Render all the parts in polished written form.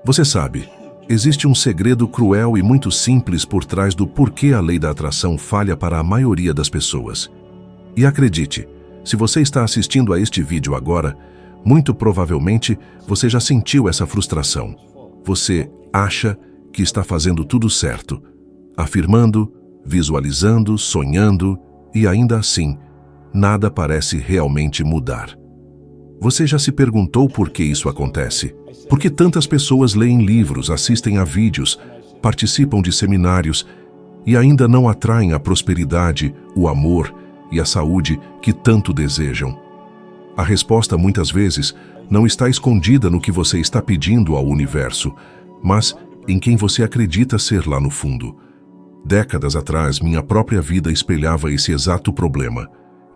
Você sabe, existe um segredo cruel e muito simples por trás do porquê a lei da atração falha para a maioria das pessoas. E acredite, se você está assistindo a este vídeo agora, muito provavelmente você já sentiu essa frustração. Você acha que está fazendo tudo certo, afirmando, visualizando, sonhando, e ainda assim, nada parece realmente mudar. Você já se perguntou por que isso acontece? Por que tantas pessoas leem livros, assistem a vídeos, participam de seminários e ainda não atraem a prosperidade, o amor e a saúde que tanto desejam? A resposta, muitas vezes, não está escondida no que você está pedindo ao universo, mas em quem você acredita ser lá no fundo. Décadas atrás, minha própria vida espelhava esse exato problema.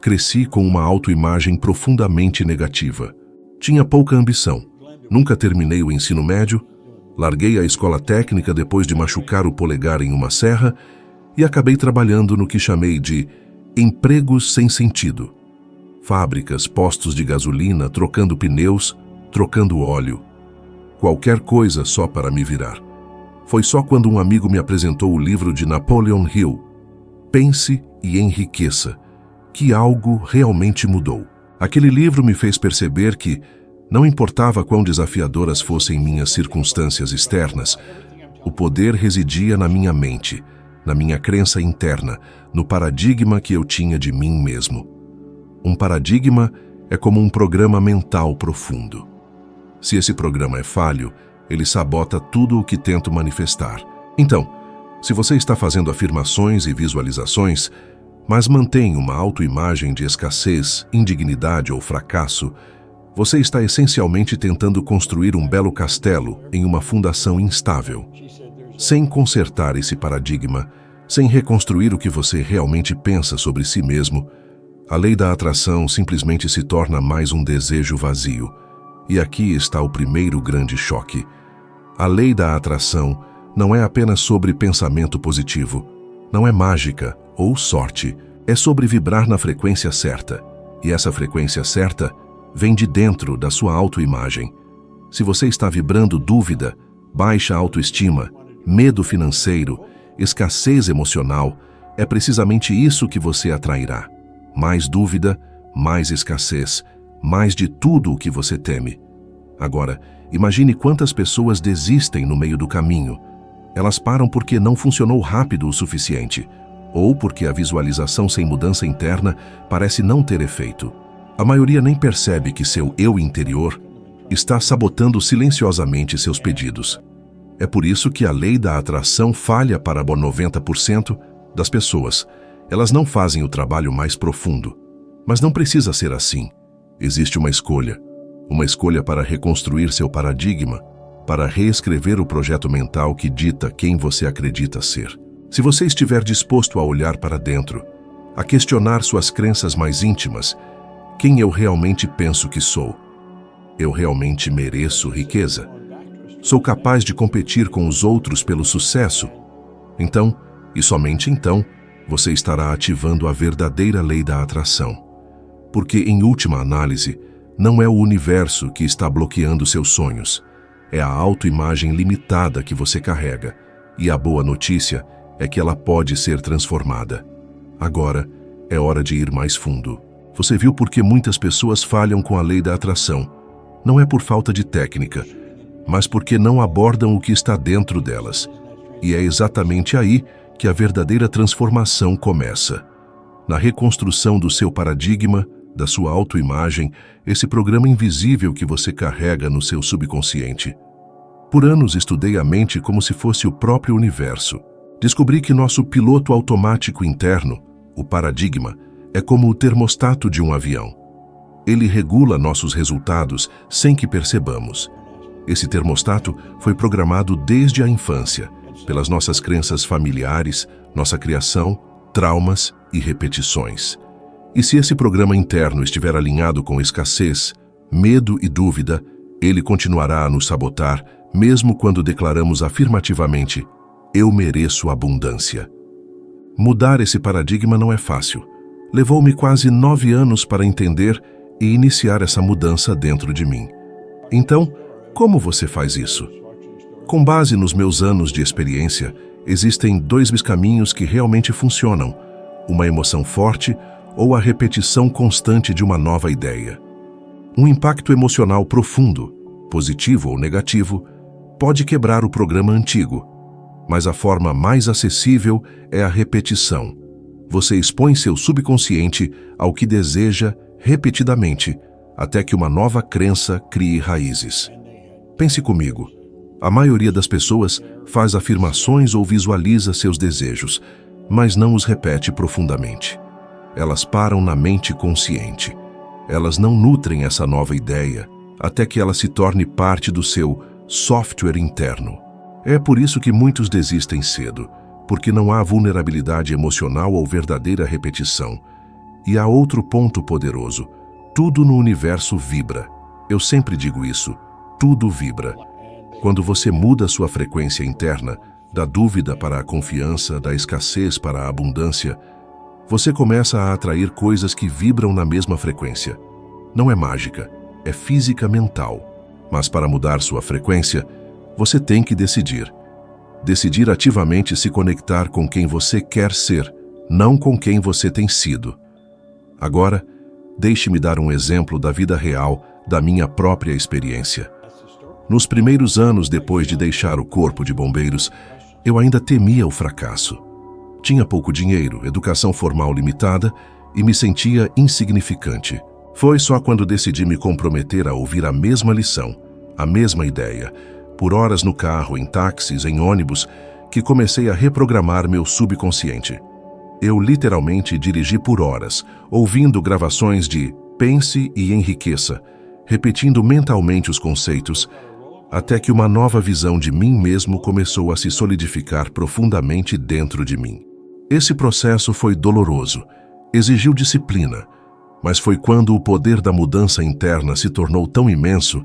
Cresci com uma autoimagem profundamente negativa. Tinha pouca ambição. Nunca terminei o ensino médio, larguei a escola técnica depois de machucar o polegar em uma serra e acabei trabalhando no que chamei de empregos sem sentido. Fábricas, postos de gasolina, trocando pneus, trocando óleo. Qualquer coisa só para me virar. Foi só quando um amigo me apresentou o livro de Napoleon Hill, Pense e Enriqueça, que algo realmente mudou. Aquele livro me fez perceber que, não importava quão desafiadoras fossem minhas circunstâncias externas, o poder residia na minha mente, na minha crença interna, no paradigma que eu tinha de mim mesmo. Um paradigma é como um programa mental profundo. Se esse programa é falho, ele sabota tudo o que tento manifestar. Então, se você está fazendo afirmações e visualizações, mas mantém uma autoimagem de escassez, indignidade ou fracasso, você está essencialmente tentando construir um belo castelo em uma fundação instável. Sem consertar esse paradigma, sem reconstruir o que você realmente pensa sobre si mesmo, a lei da atração simplesmente se torna mais um desejo vazio. E aqui está o primeiro grande choque. A lei da atração não é apenas sobre pensamento positivo, não é mágica ou sorte, é sobre vibrar na frequência certa. E essa frequência certa vem de dentro da sua autoimagem. Se você está vibrando dúvida, baixa autoestima, medo financeiro, escassez emocional, é precisamente isso que você atrairá. Mais dúvida, mais escassez, mais de tudo o que você teme. Agora, imagine quantas pessoas desistem no meio do caminho. Elas param porque não funcionou rápido o suficiente, ou porque a visualização sem mudança interna parece não ter efeito. A maioria nem percebe que seu eu interior está sabotando silenciosamente seus pedidos. É por isso que a lei da atração falha para 90% das pessoas. Elas não fazem o trabalho mais profundo. Mas não precisa ser assim. Existe uma escolha para reconstruir seu paradigma, para reescrever o projeto mental que dita quem você acredita ser. Se você estiver disposto a olhar para dentro, a questionar suas crenças mais íntimas, quem eu realmente penso que sou? Eu realmente mereço riqueza? Sou capaz de competir com os outros pelo sucesso? Então, e somente então, você estará ativando a verdadeira lei da atração. Porque, em última análise, não é o universo que está bloqueando seus sonhos. É a autoimagem limitada que você carrega. E a boa notícia é que ela pode ser transformada. Agora, é hora de ir mais fundo. Você viu por que muitas pessoas falham com a lei da atração. Não é por falta de técnica, mas porque não abordam o que está dentro delas. E é exatamente aí que a verdadeira transformação começa. Na reconstrução do seu paradigma, da sua autoimagem, esse programa invisível que você carrega no seu subconsciente. Por anos estudei a mente como se fosse o próprio universo. Descobri que nosso piloto automático interno, o paradigma, é como o termostato de um avião. Ele regula nossos resultados sem que percebamos. Esse termostato foi programado desde a infância, pelas nossas crenças familiares, nossa criação, traumas e repetições. E se esse programa interno estiver alinhado com escassez, medo e dúvida, ele continuará a nos sabotar, mesmo quando declaramos afirmativamente: eu mereço abundância. Mudar esse paradigma não é fácil. Levou-me quase 9 anos para entender e iniciar essa mudança dentro de mim. Então, como você faz isso? Com base nos meus anos de experiência, existem dois caminhos que realmente funcionam: uma emoção forte ou a repetição constante de uma nova ideia. Um impacto emocional profundo, positivo ou negativo, pode quebrar o programa antigo, mas a forma mais acessível é a repetição. Você expõe seu subconsciente ao que deseja repetidamente, até que uma nova crença crie raízes. Pense comigo. A maioria das pessoas faz afirmações ou visualiza seus desejos, mas não os repete profundamente. Elas param na mente consciente. Elas não nutrem essa nova ideia até que ela se torne parte do seu software interno. É por isso que muitos desistem cedo, porque não há vulnerabilidade emocional ou verdadeira repetição. E há outro ponto poderoso: tudo no universo vibra. Eu sempre digo isso: tudo vibra. Quando você muda sua frequência interna, da dúvida para a confiança, da escassez para a abundância, você começa a atrair coisas que vibram na mesma frequência. Não é mágica, é física mental. Mas para mudar sua frequência, você tem que decidir. Decidir ativamente se conectar com quem você quer ser, não com quem você tem sido. Agora, deixe-me dar um exemplo da vida real, da minha própria experiência. Nos primeiros anos depois de deixar o corpo de bombeiros, eu ainda temia o fracasso. Tinha pouco dinheiro, educação formal limitada e me sentia insignificante. Foi só quando decidi me comprometer a ouvir a mesma lição, a mesma ideia, por horas no carro, em táxis, em ônibus, que comecei a reprogramar meu subconsciente. Eu literalmente dirigi por horas, ouvindo gravações de Pense e Enriqueça, repetindo mentalmente os conceitos, até que uma nova visão de mim mesmo começou a se solidificar profundamente dentro de mim. Esse processo foi doloroso, exigiu disciplina, mas foi quando o poder da mudança interna se tornou tão imenso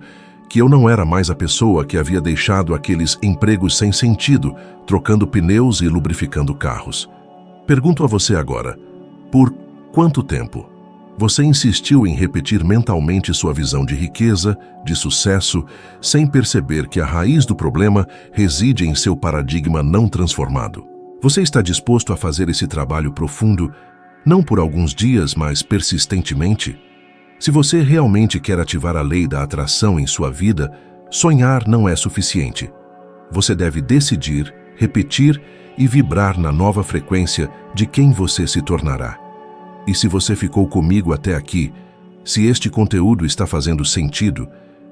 que eu não era mais a pessoa que havia deixado aqueles empregos sem sentido, trocando pneus e lubrificando carros. Pergunto a você agora: por quanto tempo você insistiu em repetir mentalmente sua visão de riqueza, de sucesso, sem perceber que a raiz do problema reside em seu paradigma não transformado? Você está disposto a fazer esse trabalho profundo, não por alguns dias, mas persistentemente? Se você realmente quer ativar a lei da atração em sua vida, sonhar não é suficiente. Você deve decidir, repetir e vibrar na nova frequência de quem você se tornará. E se você ficou comigo até aqui, se este conteúdo está fazendo sentido,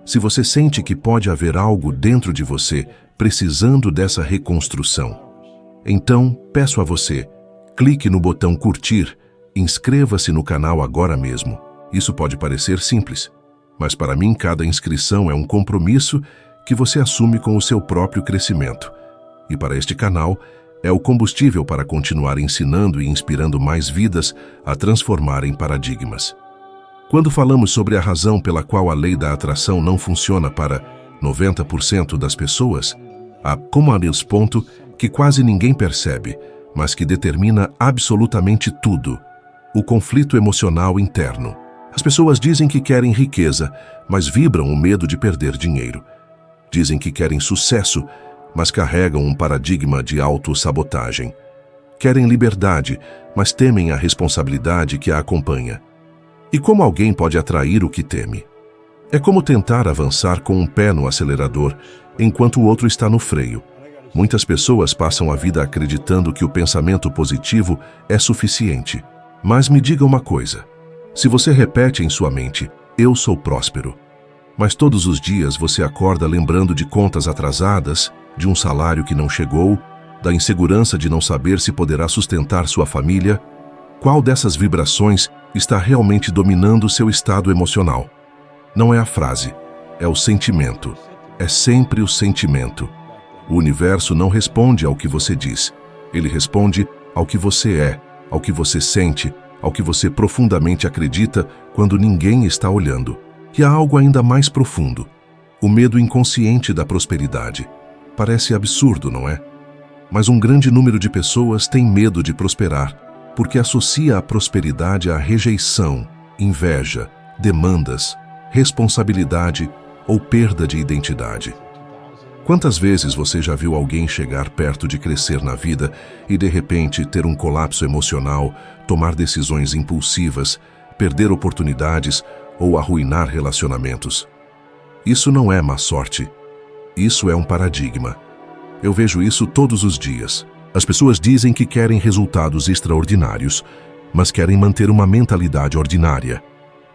se você sente que pode haver algo dentro de você precisando dessa reconstrução, então peço a você, clique no botão curtir, inscreva-se no canal agora mesmo. Isso pode parecer simples, mas para mim cada inscrição é um compromisso que você assume com o seu próprio crescimento. E para este canal, é o combustível para continuar ensinando e inspirando mais vidas a transformarem paradigmas. Quando falamos sobre a razão pela qual a lei da atração não funciona para 90% das pessoas, há como ponto que quase ninguém percebe, mas que determina absolutamente tudo: o conflito emocional interno. As pessoas dizem que querem riqueza, mas vibram o medo de perder dinheiro. Dizem que querem sucesso, mas carregam um paradigma de autossabotagem. Querem liberdade, mas temem a responsabilidade que a acompanha. E como alguém pode atrair o que teme? É como tentar avançar com um pé no acelerador, enquanto o outro está no freio. Muitas pessoas passam a vida acreditando que o pensamento positivo é suficiente. Mas me diga uma coisa: se você repete em sua mente, eu sou próspero, mas todos os dias você acorda lembrando de contas atrasadas, de um salário que não chegou, da insegurança de não saber se poderá sustentar sua família, qual dessas vibrações está realmente dominando seu estado emocional? Não é a frase, é o sentimento. É sempre o sentimento. O universo não responde ao que você diz. Ele responde ao que você é, ao que você sente, ao que você profundamente acredita quando ninguém está olhando. E há algo ainda mais profundo: o medo inconsciente da prosperidade. Parece absurdo, não é? Mas um grande número de pessoas tem medo de prosperar, porque associa a prosperidade à rejeição, inveja, demandas, responsabilidade ou perda de identidade. Quantas vezes você já viu alguém chegar perto de crescer na vida e de repente ter um colapso emocional, tomar decisões impulsivas, perder oportunidades ou arruinar relacionamentos? Isso não é má sorte. Isso é um paradigma. Eu vejo isso todos os dias. As pessoas dizem que querem resultados extraordinários, mas querem manter uma mentalidade ordinária.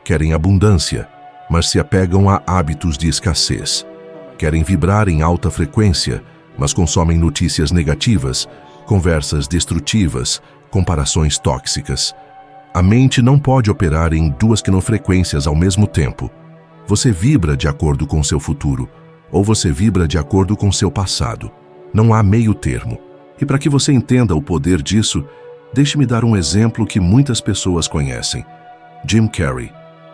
Querem abundância, mas se apegam a hábitos de escassez. Querem vibrar em alta frequência, mas consomem notícias negativas, conversas destrutivas, comparações tóxicas. A mente não pode operar em duas frequências ao mesmo tempo. Você vibra de acordo com seu futuro, ou você vibra de acordo com seu passado. Não há meio termo. E para que você entenda o poder disso, deixe-me dar um exemplo que muitas pessoas conhecem. Jim Carrey.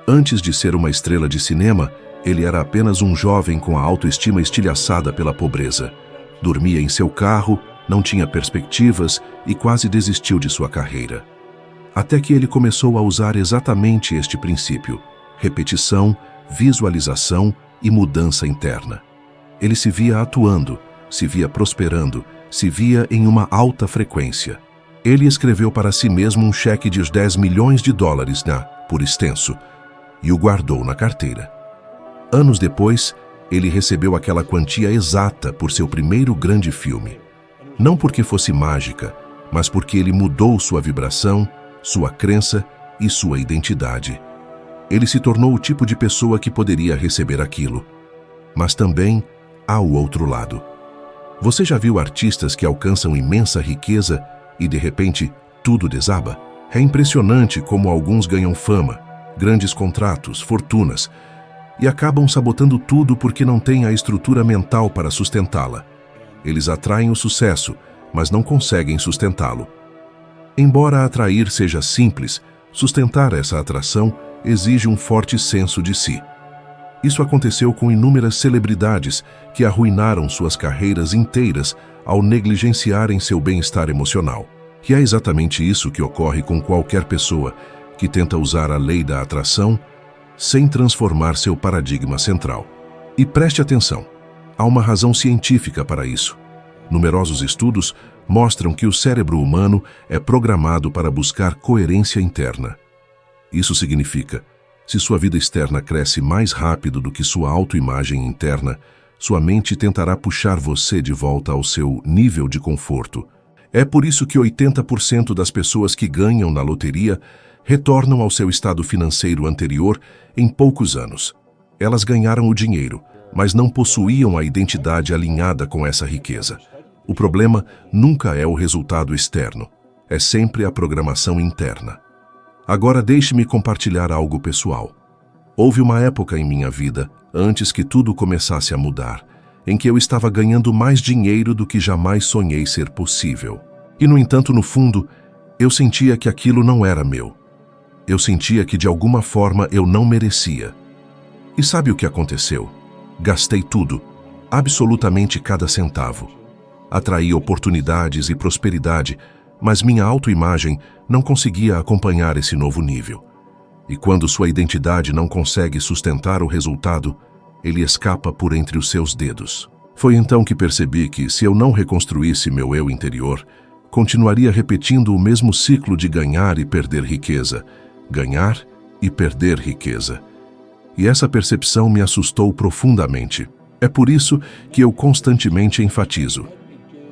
Antes de ser uma estrela de cinema, ele era apenas um jovem com a autoestima estilhaçada pela pobreza. Dormia em seu carro, não tinha perspectivas e quase desistiu de sua carreira. Até que ele começou a usar exatamente este princípio: repetição, visualização e mudança interna. Ele se via atuando, se via prosperando, se via em uma alta frequência. Ele escreveu para si mesmo um cheque de $10 milhões por extenso e o guardou na carteira. Anos depois, ele recebeu aquela quantia exata por seu primeiro grande filme. Não porque fosse mágica, mas porque ele mudou sua vibração, sua crença e sua identidade. Ele se tornou o tipo de pessoa que poderia receber aquilo. Mas também há o outro lado. Você já viu artistas que alcançam imensa riqueza e, de repente, tudo desaba? É impressionante como alguns ganham fama, grandes contratos, fortunas, e acabam sabotando tudo porque não têm a estrutura mental para sustentá-la. Eles atraem o sucesso, mas não conseguem sustentá-lo. Embora atrair seja simples, sustentar essa atração exige um forte senso de si. Isso aconteceu com inúmeras celebridades que arruinaram suas carreiras inteiras ao negligenciarem seu bem-estar emocional. E é exatamente isso que ocorre com qualquer pessoa que tenta usar a lei da atração sem transformar seu paradigma central. E preste atenção, há uma razão científica para isso. Numerosos estudos mostram que o cérebro humano é programado para buscar coerência interna. Isso significa, se sua vida externa cresce mais rápido do que sua autoimagem interna, sua mente tentará puxar você de volta ao seu nível de conforto. É por isso que 80% das pessoas que ganham na loteria retornam ao seu estado financeiro anterior em poucos anos. Elas ganharam o dinheiro, mas não possuíam a identidade alinhada com essa riqueza. O problema nunca é o resultado externo, é sempre a programação interna. Agora deixe-me compartilhar algo pessoal. Houve uma época em minha vida, antes que tudo começasse a mudar, em que eu estava ganhando mais dinheiro do que jamais sonhei ser possível. E, no entanto, no fundo, eu sentia que aquilo não era meu. Eu sentia que, de alguma forma, eu não merecia. E sabe o que aconteceu? Gastei tudo, absolutamente cada centavo. Atraí oportunidades e prosperidade, mas minha autoimagem não conseguia acompanhar esse novo nível. E quando sua identidade não consegue sustentar o resultado, ele escapa por entre os seus dedos. Foi então que percebi que, se eu não reconstruísse meu eu interior, continuaria repetindo o mesmo ciclo de ganhar e perder riqueza, ganhar e perder riqueza. E essa percepção me assustou profundamente. É por isso que eu constantemente enfatizo: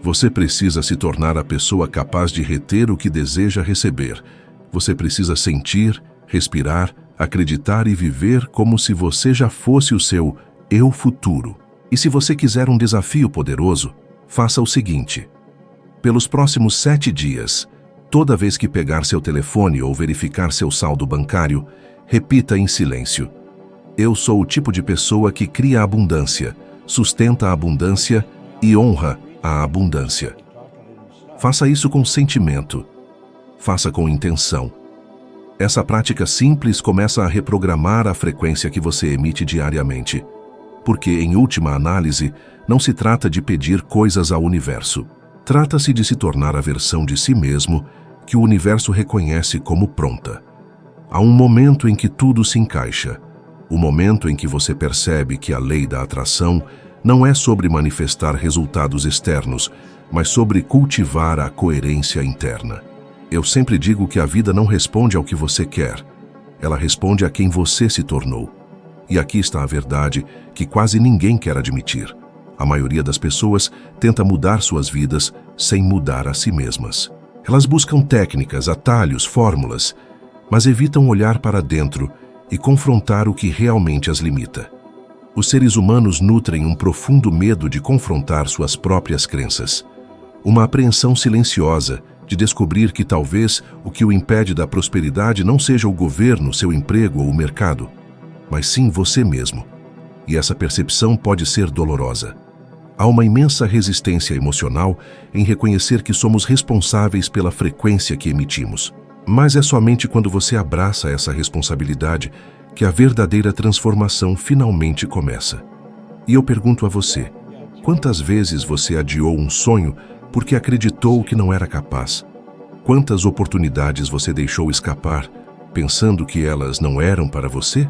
você precisa se tornar a pessoa capaz de reter o que deseja receber. Você precisa sentir, respirar, acreditar e viver como se você já fosse o seu eu futuro. E se você quiser um desafio poderoso, faça o seguinte: pelos próximos 7 dias, toda vez que pegar seu telefone ou verificar seu saldo bancário, repita em silêncio: eu sou o tipo de pessoa que cria abundância, sustenta a abundância e honra a abundância. Faça isso com sentimento. Faça com intenção. Essa prática simples começa a reprogramar a frequência que você emite diariamente. Porque, em última análise, não se trata de pedir coisas ao universo. Trata-se de se tornar a versão de si mesmo que o universo reconhece como pronta. Há um momento em que tudo se encaixa. O momento em que você percebe que a lei da atração não é sobre manifestar resultados externos, mas sobre cultivar a coerência interna. Eu sempre digo que a vida não responde ao que você quer, ela responde a quem você se tornou. E aqui está a verdade que quase ninguém quer admitir. A maioria das pessoas tenta mudar suas vidas sem mudar a si mesmas. Elas buscam técnicas, atalhos, fórmulas, mas evitam olhar para dentro e confrontar o que realmente as limita. Os seres humanos nutrem um profundo medo de confrontar suas próprias crenças. Uma apreensão silenciosa de descobrir que talvez o que o impede da prosperidade não seja o governo, seu emprego ou o mercado, mas sim você mesmo. E essa percepção pode ser dolorosa. Há uma imensa resistência emocional em reconhecer que somos responsáveis pela frequência que emitimos. Mas é somente quando você abraça essa responsabilidade que a verdadeira transformação finalmente começa. E eu pergunto a você, quantas vezes você adiou um sonho porque acreditou que não era capaz? Quantas oportunidades você deixou escapar, pensando que elas não eram para você?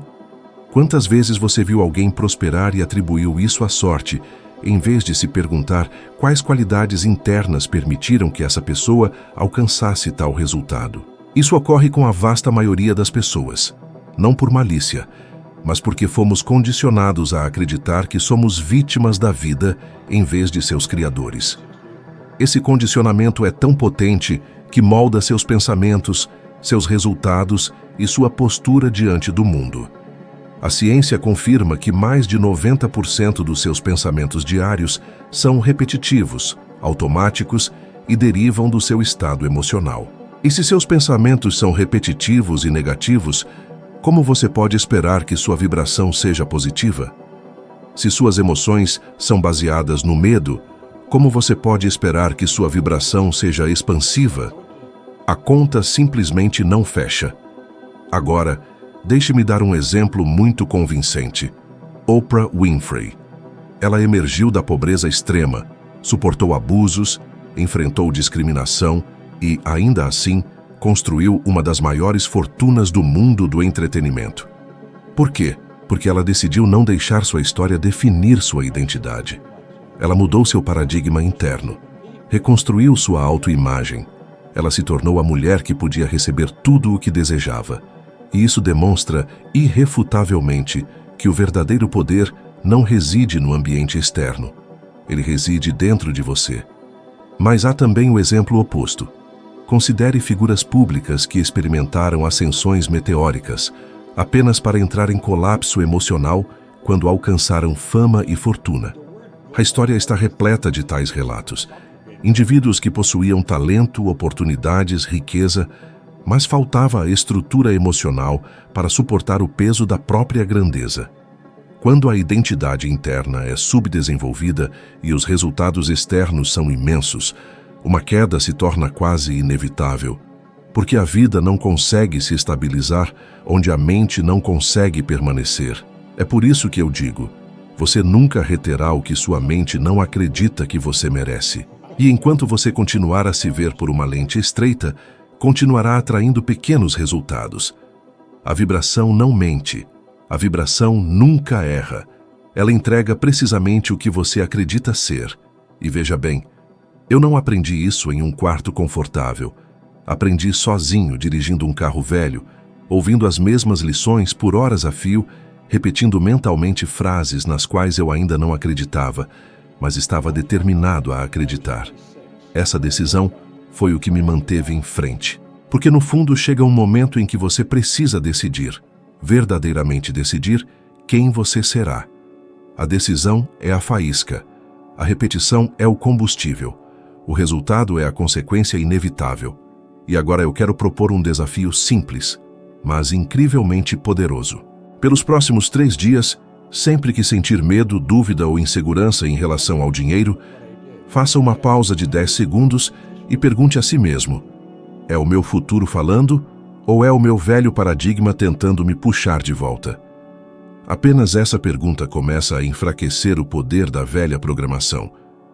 Quantas vezes você viu alguém prosperar e atribuiu isso à sorte, em vez de se perguntar quais qualidades internas permitiram que essa pessoa alcançasse tal resultado? Isso ocorre com a vasta maioria das pessoas, não por malícia, mas porque fomos condicionados a acreditar que somos vítimas da vida em vez de seus criadores. Esse condicionamento é tão potente que molda seus pensamentos, seus resultados e sua postura diante do mundo. A ciência confirma que mais de 90% dos seus pensamentos diários são repetitivos, automáticos e derivam do seu estado emocional. E se seus pensamentos são repetitivos e negativos, como você pode esperar que sua vibração seja positiva? Se suas emoções são baseadas no medo, como você pode esperar que sua vibração seja expansiva? A conta simplesmente não fecha. Agora, deixe-me dar um exemplo muito convincente. Oprah Winfrey. Ela emergiu da pobreza extrema, suportou abusos, enfrentou discriminação e, ainda assim, construiu uma das maiores fortunas do mundo do entretenimento. Por quê? Porque ela decidiu não deixar sua história definir sua identidade. Ela mudou seu paradigma interno, reconstruiu sua autoimagem. Ela se tornou a mulher que podia receber tudo o que desejava. E isso demonstra, irrefutavelmente, que o verdadeiro poder não reside no ambiente externo. Ele reside dentro de você. Mas há também o exemplo oposto. Considere figuras públicas que experimentaram ascensões meteóricas, apenas para entrar em colapso emocional quando alcançaram fama e fortuna. A história está repleta de tais relatos. Indivíduos que possuíam talento, oportunidades, riqueza, mas faltava a estrutura emocional para suportar o peso da própria grandeza. Quando a identidade interna é subdesenvolvida e os resultados externos são imensos, uma queda se torna quase inevitável, porque a vida não consegue se estabilizar onde a mente não consegue permanecer. É por isso que eu digo, você nunca reterá o que sua mente não acredita que você merece. E enquanto você continuar a se ver por uma lente estreita, continuará atraindo pequenos resultados. A vibração não mente. A vibração nunca erra. Ela entrega precisamente o que você acredita ser. E veja bem, eu não aprendi isso em um quarto confortável. Aprendi sozinho, dirigindo um carro velho, ouvindo as mesmas lições por horas a fio, repetindo mentalmente frases nas quais eu ainda não acreditava, mas estava determinado a acreditar. Essa decisão foi o que me manteve em frente. Porque no fundo chega um momento em que você precisa decidir, verdadeiramente decidir, quem você será. A decisão é a faísca. A repetição é o combustível. O resultado é a consequência inevitável. E agora eu quero propor um desafio simples, mas incrivelmente poderoso. Pelos próximos 3 dias, sempre que sentir medo, dúvida ou insegurança em relação ao dinheiro, faça uma pausa de 10 segundos e pergunte a si mesmo: é o meu futuro falando ou é o meu velho paradigma tentando me puxar de volta? Apenas essa pergunta começa a enfraquecer o poder da velha programação,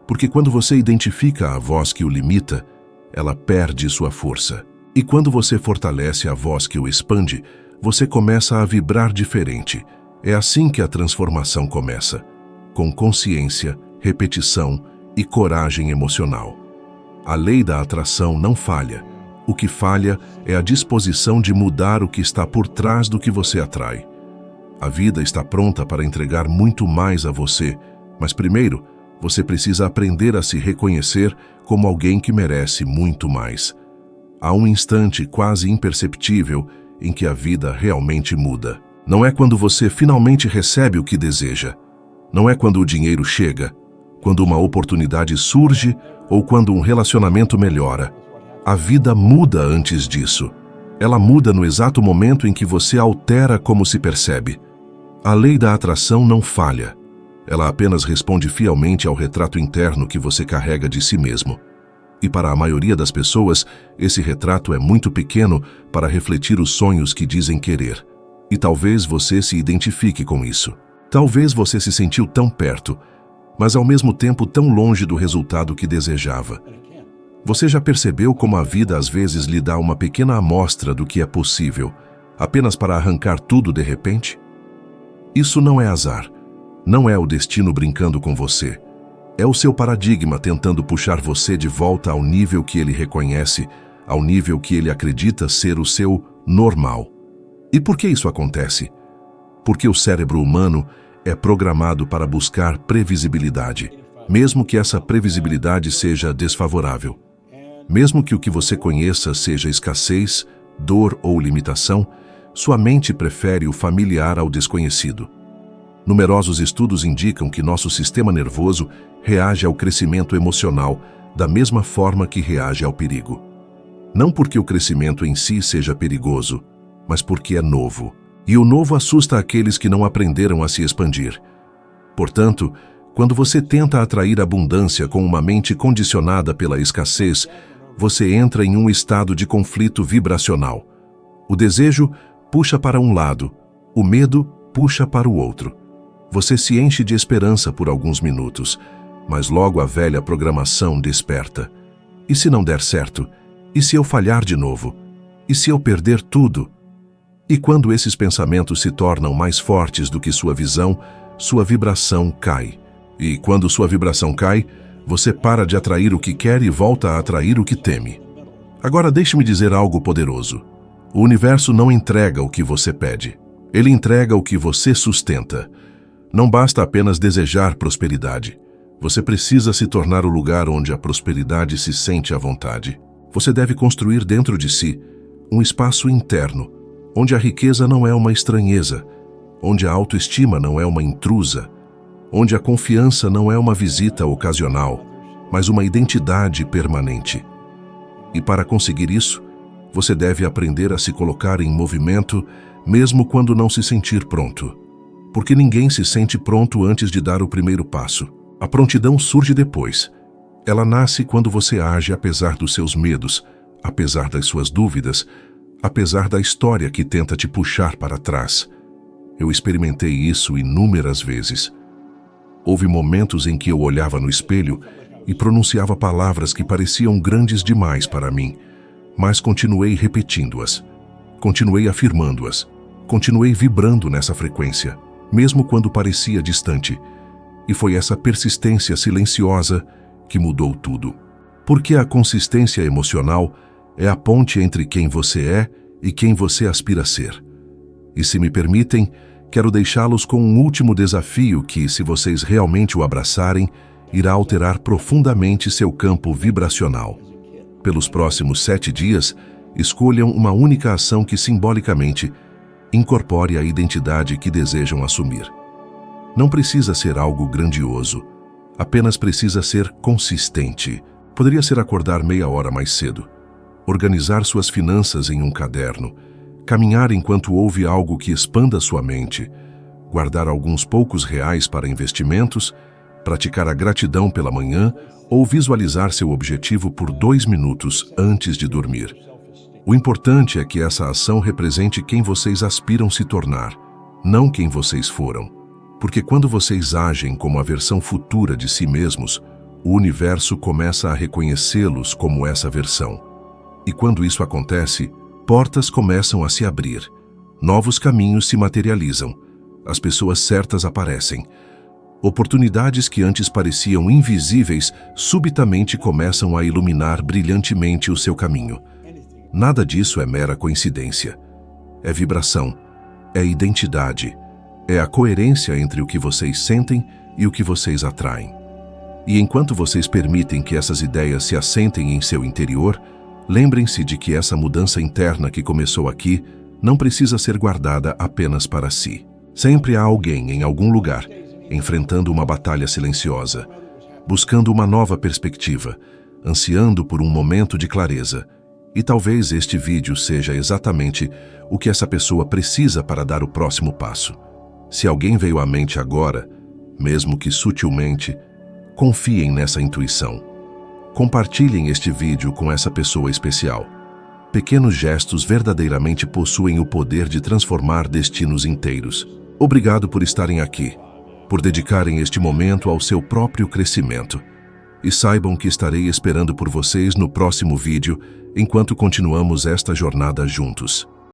porque quando você identifica a voz que o limita, ela perde sua força. E quando você fortalece a voz que o expande, você começa a vibrar diferente. É assim que a transformação começa. com consciência, repetição e coragem emocional. A lei da atração não falha. O que falha é a disposição de mudar o que está por trás do que você atrai. A vida está pronta para entregar muito mais a você, mas primeiro, você precisa aprender a se reconhecer como alguém que merece muito mais. Há um instante quase imperceptível em que a vida realmente muda. Não é quando você finalmente recebe o que deseja. Não é quando o dinheiro chega, quando uma oportunidade surge ou quando um relacionamento melhora. A vida muda antes disso. Ela muda no exato momento em que você altera como se percebe. A lei da atração não falha. Ela apenas responde fielmente ao retrato interno que você carrega de si mesmo. E para a maioria das pessoas, esse retrato é muito pequeno para refletir os sonhos que dizem querer. E talvez você se identifique com isso. Talvez você se sentiu tão perto, mas ao mesmo tempo tão longe do resultado que desejava. Você já percebeu como a vida às vezes lhe dá uma pequena amostra do que é possível, apenas para arrancar tudo de repente? Isso não é azar. Não é o destino brincando com você. É o seu paradigma tentando puxar você de volta ao nível que ele reconhece, ao nível que ele acredita ser o seu normal. E por que isso acontece? Porque o cérebro humano é programado para buscar previsibilidade, mesmo que essa previsibilidade seja desfavorável. Mesmo que o que você conheça seja escassez, dor ou limitação, sua mente prefere o familiar ao desconhecido. Numerosos estudos indicam que nosso sistema nervoso reage ao crescimento emocional da mesma forma que reage ao perigo. Não porque o crescimento em si seja perigoso, mas porque é novo. E o novo assusta aqueles que não aprenderam a se expandir. Portanto, quando você tenta atrair abundância com uma mente condicionada pela escassez, você entra em um estado de conflito vibracional. O desejo puxa para um lado, o medo puxa para o outro. Você se enche de esperança por alguns minutos, mas logo a velha programação desperta. E se não der certo? E se eu falhar de novo? E se eu perder tudo? E quando esses pensamentos se tornam mais fortes do que sua visão, sua vibração cai. E quando sua vibração cai, você para de atrair o que quer e volta a atrair o que teme. Agora deixe-me dizer algo poderoso. O universo não entrega o que você pede. Ele entrega o que você sustenta. Não basta apenas desejar prosperidade. Você precisa se tornar o lugar onde a prosperidade se sente à vontade. Você deve construir dentro de si um espaço interno, onde a riqueza não é uma estranheza, onde a autoestima não é uma intrusa, onde a confiança não é uma visita ocasional, mas uma identidade permanente. E para conseguir isso, você deve aprender a se colocar em movimento, mesmo quando não se sentir pronto. Porque ninguém se sente pronto antes de dar o primeiro passo. A prontidão surge depois. Ela nasce quando você age apesar dos seus medos, apesar das suas dúvidas, apesar da história que tenta te puxar para trás. Eu experimentei isso inúmeras vezes. Houve momentos em que eu olhava no espelho e pronunciava palavras que pareciam grandes demais para mim, mas continuei repetindo-as, continuei afirmando-as, continuei vibrando nessa frequência, mesmo quando parecia distante. E foi essa persistência silenciosa que mudou tudo. Porque a consistência emocional é a ponte entre quem você é e quem você aspira a ser. E se me permitem, quero deixá-los com um último desafio que, se vocês realmente o abraçarem, irá alterar profundamente seu campo vibracional. Pelos próximos 7 dias, escolham uma única ação que simbolicamente incorpore a identidade que desejam assumir. Não precisa ser algo grandioso, apenas precisa ser consistente. Poderia ser acordar meia hora mais cedo, organizar suas finanças em um caderno, caminhar enquanto ouve algo que expanda sua mente, guardar alguns poucos reais para investimentos, praticar a gratidão pela manhã ou visualizar seu objetivo por 2 minutos antes de dormir. O importante é que essa ação represente quem vocês aspiram se tornar, não quem vocês foram. Porque quando vocês agem como a versão futura de si mesmos, o universo começa a reconhecê-los como essa versão. E quando isso acontece, portas começam a se abrir, novos caminhos se materializam, as pessoas certas aparecem, Oportunidades que antes pareciam invisíveis subitamente começam a iluminar brilhantemente o seu caminho. Nada disso é mera coincidência. É vibração, é identidade, é a coerência entre o que vocês sentem e o que vocês atraem. E enquanto vocês permitem que essas ideias se assentem em seu interior, lembrem-se de que essa mudança interna que começou aqui não precisa ser guardada apenas para si. Sempre há alguém em algum lugar enfrentando uma batalha silenciosa, buscando uma nova perspectiva, ansiando por um momento de clareza. E talvez este vídeo seja exatamente o que essa pessoa precisa para dar o próximo passo. Se alguém veio à mente agora, mesmo que sutilmente, confiem nessa intuição. Compartilhem este vídeo com essa pessoa especial. Pequenos gestos verdadeiramente possuem o poder de transformar destinos inteiros. Obrigado por estarem aqui, por dedicarem este momento ao seu próprio crescimento. E saibam que estarei esperando por vocês no próximo vídeo, enquanto continuamos esta jornada juntos.